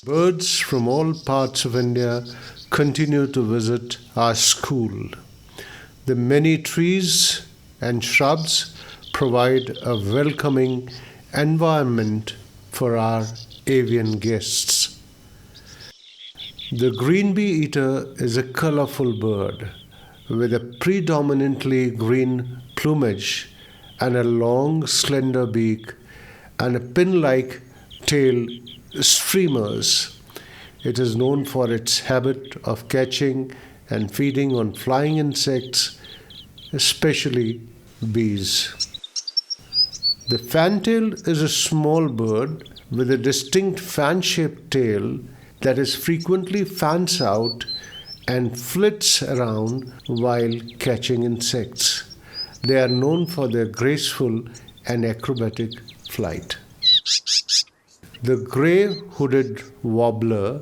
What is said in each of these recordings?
Birds from all parts of India continue to visit our school. The many trees and shrubs provide a welcoming environment for our avian guests. The green bee eater is a colorful bird with a predominantly green plumage and a long, slender beak and a pin like tail streamers. It is known for its habit of catching and feeding on flying insects, especially bees. The fantail is a small bird with a distinct fan shaped tail that is frequently fans out and flits around while catching insects. They are known for their graceful and acrobatic flight. The grey hooded warbler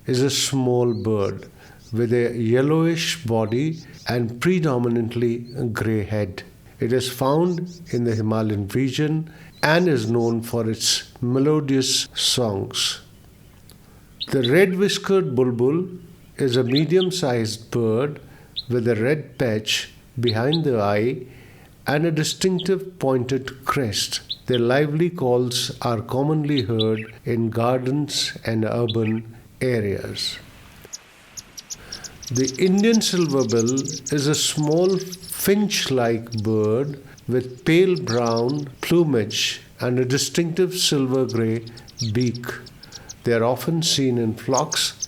is a small bird with a yellowish body and predominantly grey head. It is found in the Himalayan region and is known for its melodious songs. The red whiskered bulbul is a medium sized bird with a red patch behind the eye and a distinctive pointed crest. Their lively calls are commonly heard in gardens and urban areas. The Indian silverbill is a small finch like bird with pale brown plumage and a distinctive silver grey beak. They are often seen in flocks,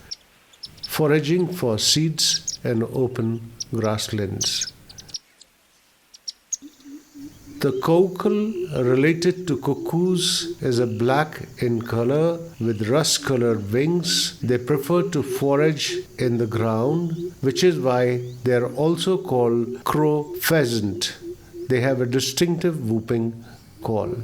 foraging for seeds and open grasslands. The cockle, related to cuckoos, is a black in color with rust-colored wings. They prefer to forage in the ground, which is why they are also called crow pheasant. They have a distinctive whooping call.